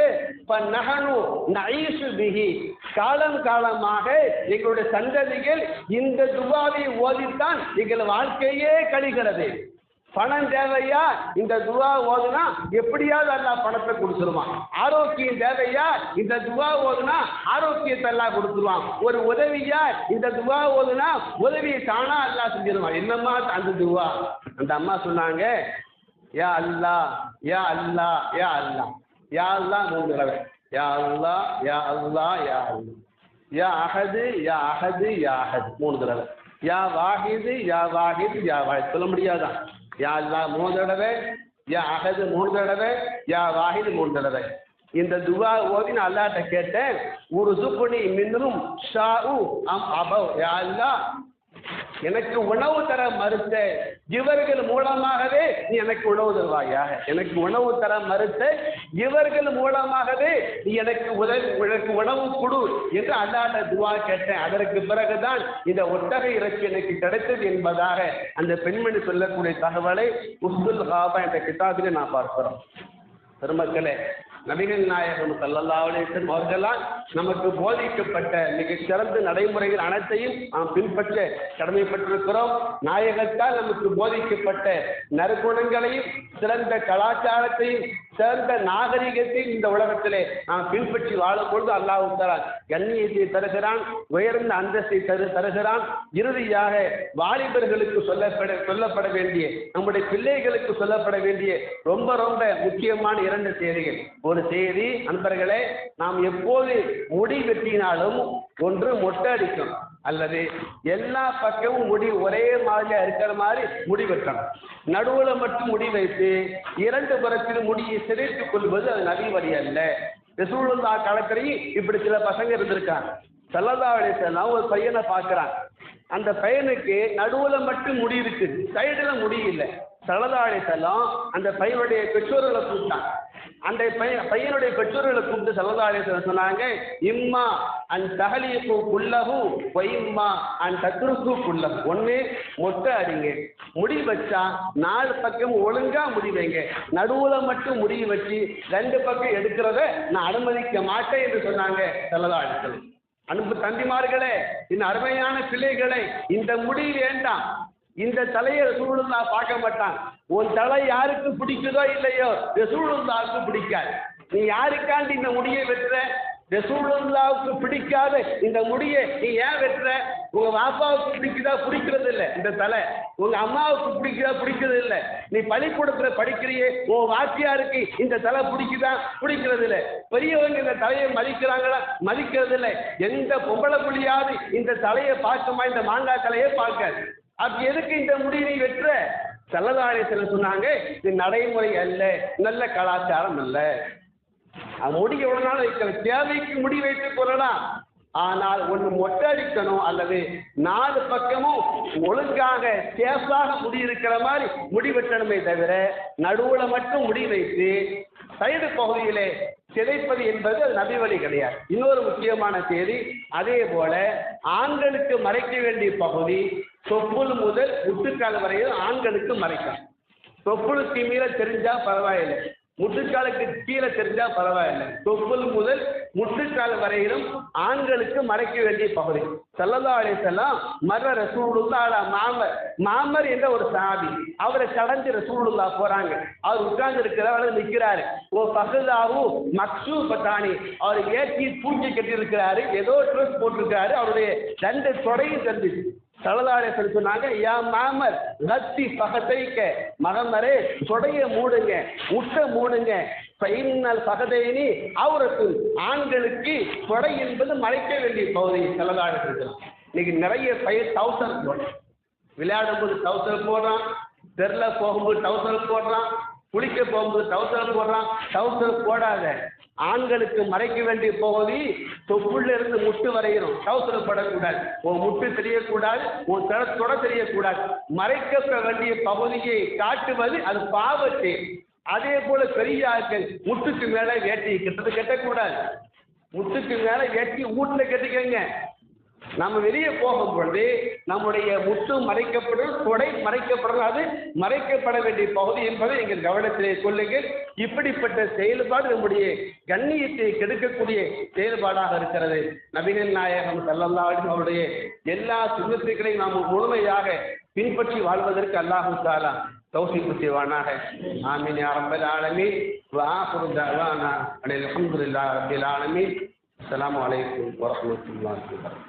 காலம் காலமாக எங்களுடைய சந்ததிகள் இந்த துவாவை ஓதித்தான் எங்கள் வாழ்க்கையே கழிகிறது. பணம் தேவையா? இந்த துவா ஓதுனா எப்படியாவது அல்லாஹ் பணத்தை கொடுத்துருவான். ஆரோக்கியம் தேவையா? இந்த துவா ஓதுனா ஆரோக்கியத்தை எல்லாம் கொடுத்துருவான். ஒரு உதவியா? இந்த துவா ஓதுனா உதவியை தானா அல்லாஹ் செஞ்சிருவான். என்னம்மா அந்த துவா? அந்த அம்மா சொன்னாங்க, யா அல்லாஹ் யா அல்லாஹ் யா அல்லாஹ் யா அல்லாஹ் 3 தடவை, யா அல்லாஹ் யா அல்லாஹ் யா அல்லாஹ், யா அஹது யா அஹது யா அஹது 3 தடவை, யா வாஹிது யா வாஹிது யா வாஹித். சொல்ல முடியாதான்? யா அல்லாஹ் 3 தடவை, யா அஹது 3 தடவை, யா வாஹிது 3 தடவை. இந்த துவா ஓதி நான் அல்லாஹ்ட்ட கேட்டேன், ஒரு சுக்குனி மின்னும் ஷாஉ அம் அபவ். யா அல்லாஹ், எனக்கு உணவு தர மறுத்த இவர்கள் மூலமாகவே நீ எனக்கு உணவு தருவாயாக. எனக்கு உணவு தர மறுத்த இவர்கள் மூலமாகவே நீ எனக்கு உணவு கொடு என்று அல்லாஹ்ட்ட துவா கேட்டேன். அதற்கு பிறகுதான் இந்த ஒட்டகை இறைச்சி எனக்கு கிடைத்தது என்பதாக அந்த பெண்மணி சொல்லக்கூடிய தகவலை உஸ்துல் காபா என்ற கிதாபிலே நான் பார்க்கிறோம். பெருமக்களே, நபிகள் நாயகம் ஸல்லல்லாஹு அலைஹி வஸல்லம் அவர்களால் நமக்கு போதிக்கப்பட்ட மிகச் சிறந்த நடைமுறைகள் அனைத்தையும் நாம் பின்பற்ற கடமைப்பட்டிருக்கிறோம். நாயகத்தால் நமக்கு போதிக்கப்பட்ட நற்குணங்களையும் சிறந்த கலாச்சாரத்தையும் சிறந்த நாகரிகத்தையும் இந்த உலகத்திலே நாம் பின்பற்றி வாழும் பொழுது அல்லாஹ் தஆலா கண்ணியத்தை தருகிறான், உயர்ந்த அந்தஸ்தை தருகிறான். இறுதியாக வாலிபர்களுக்கு சொல்லப்பட வேண்டிய, நம்முடைய பிள்ளைகளுக்கு சொல்லப்பட வேண்டிய ரொம்ப ரொம்ப முக்கியமான 2 செய்திகள். ஒரு செய்தி, நண்பர்களே, நாம் எப்போது முடி வெட்டினாலும் ஒன்று மொட்டை அடிக்கும் அல்லது எல்லா பக்கமும் முடி ஒரே மாதிரியா இருக்கிற மாதிரி முடி வெட்டணும். நடுவுல மட்டும் முடி வைத்து 2 புறத்திலும் முடியை சிதைத்துக் கொள்வது அது நபி வழி அல்ல. ரசூலுல்லாஹ் காலத்திலேயும் இப்படி சில பசங்க இருந்திருக்காங்க. ஸல்லல்லாஹு அலைஹி வஸல்லம் ஒரு பையனை பார்க்கிறான். அந்த பையனுக்கு நடுவுல மட்டும் முடி இருக்குது, சைடுல முடி இல்லை. ஸல்லல்லாஹு அலைஹி வஸல்லம் அந்த பையனுடைய பெற்றோர்களை கூப்பிட்டான். அந்த பையனுடைய பெற்றோர்களை கூப்பிட்டு ஸல்லல்லாஹு அலைஹி வஸல்லம் சொன்னாங்க, இம்மா அன் தஹலீகு குல்லஹு வ இம்மா அன் தத்ருக்கு குல்லஹு. ஒன்று மொட்டை அடிங்க, முடி வச்சா 4 பக்கம் ஒழுங்கா முடி வைங்க, நடுவுல மட்டும் முடி வச்சு 2 பக்கம் எடுக்கிறத நான் அனுமதிக்க மாட்டேன் என்று சொன்னாங்க ஸல்லல்லாஹு அலைஹி வஸல்லம். அன்பு தம்பிமார்களே, இந்த அருமையான பிள்ளைகளை, இந்த முடி வேண்டாம். இந்த தலையை ரசூலுல்லாஹ் பார்க்க மாட்டான். உன் தலை யாருக்கு பிடிக்குதோ இல்லையோ ரசூலுல்லாஹ்வுக்கு பிடிக்காது. நீ யாருக்காண்டி இந்த முடியை வெட்டுற? ரசூலுல்லாஹ்வுக்கு பிடிக்காத இந்த முடியை நீ ஏன் வெட்டுற? உங்க பாப்பாவுக்கு பிடிக்குதா? பிடிக்கிறது இல்லை இந்த தலை. உங்க அம்மாவுக்கு பிடிக்குதா? பிடிக்கிறது இல்லை. நீ பள்ளிக்கூடத்துல படிக்கிறியே, உன் வாத்தியாருக்கு இந்த தலை பிடிக்குதா? பிடிக்கிறது இல்லை. பெரியவங்க இந்த தலையை மதிக்கிறாங்களா? மதிக்கிறது இல்லை. எந்த பொம்பளை புள்ளியாவது இந்த தலையை பார்க்குமா? இந்த மாங்காய் தலையை பார்க்காது. அப்படி எதுக்கு இந்த முடியை நீ வெட்டுற? ஸல்லல்லாஹு அலைஹி வஸல்லம் சொன்னாங்க, இது நடைமுறை அல்ல, நல்ல கலாச்சாரம் அல்ல. முடி எவ்வளவு நாள் வைக்கிற தேவைக்கு முடி வைத்துக் கொள்ளலாம். ஆனால் ஒன்று மொட்டை அடிக்கணும் அல்லது 4 பக்கமும் ஒழுங்காக சேஃபாக முடி இருக்கிற மாதிரி முடி வெட்டணுமே தவிர நடுவுல மட்டும் முடி வைத்து சைடு பகுதியிலே சிதைப்பது என்பது அது நபி வழி கிடையாது. இன்னொரு முக்கியமான செய்தி, அதே போல ஆண்களுக்கு மறைக்க வேண்டிய பகுதி தொப்புள் முதல் முட்டுக்கால் வரையில் ஆண்களுக்கு மறைக்கும். தொப்புளுக்கு மேல தெரிஞ்சா பரவாயில்லை, முட்டுக்காலுக்கு கீழே தெரிஞ்சா பரவாயில்லை. தொப்புள் முதல் முட்டுக்கால் வரையிலும் ஆண்களுக்கு மறைக்க வேண்டிய பகுதி. ஸல்லல்லாஹு அலைஹி வஸல்லம் மர்ர ரசூலுல்லாஹ் மாமர் என்ற ஒரு சஹாபி, அவரை கடந்து ரசூலுல்லாஹ் போறாங்க. அவர் உட்கார்ந்து இருக்கிறார், நிற்கிறாரு. ஓ பகதாவு மக்சூ பத்தானி, அவர் ஏற்றி பூச்சி கட்டி இருக்கிறாரு, ஏதோ ட்ரெஸ் போட்டிருக்காரு, அவருடைய 2 தொடையும் தெரிஞ்சிச்சு. ஸல்லல்லாஹு அலைஹி வஸல்லம் சொன்னாங்க, யா மாமர் லத்தி பகதைக்க, மகமரே தொடைய மூடுங்க, முட்டை மூடுங்க. ஃபைனல் பகதைனி அவுரத்து, ஆண்களுக்கு தொடை என்பது மறைக்க வேண்டிய பகுதி. ஸல்லல்லாஹு அலைஹி வஸல்லம் இன்னைக்கு நிறைய பையன் டவுசர் போடுறான், விளையாடும் போது டவுசர் போடுறான், தெருல போகும்போது டவுசர் போடுறான், குளிக்க போகும்போது டவுசர் போடுறான். டவுசர் போடாத. ஆண்களுக்கு மறைக்க வேண்டிய பகுதி தொப்புள்ள இருந்து முட்டு வரையிடும். டவுசர் படக்கூடாது, உன் முட்டு தெரியக்கூடாது, உன் தொட தெரியக்கூடாது. மறைக்க வேண்டிய பகுதியை காட்டுவது அது பாவத்தை. அதே போல பெரிய ஆட்கள் முட்டுக்கு மேல வேட்டி கட்டக்கூடாது. முட்டுக்கு மேல வேட்டி வீட்டுல கட்டிக்கங்க. நம்ம வெளியே போகும் பொழுது நம்முடைய முட்டு மறைக்கப்படும், கொடை மறைக்கப்படும், அது மறைக்கப்பட வேண்டிய பகுதி என்பதை எங்கள் கவனத்திலே கொள்ளுங்கள். இப்படிப்பட்ட செயல்பாடு நம்முடைய கண்ணியத்தை கெடுக்கக்கூடிய செயல்பாடாக இருக்கிறது. நபிகள் நாயகம் ஸல்லல்லாஹு அலைஹி அவருடைய எல்லா சுன்னத்துக்களையும் நாம் முழுமையாக பின்பற்றி வாழ்வதற்கு அல்லாஹு தஆலா தௌஃபீக் செய்வானாக. ஆமீன் யா ரப்பல் ஆலமீன். வ ஆகிரு தஅவானா அல்ஹம்துலில்லாஹி ரப்பில் ஆலமீன். அஸ்ஸலாமு அலைக்கும் வரஹ்மத்துல்லாஹி வபரகாத்துஹு.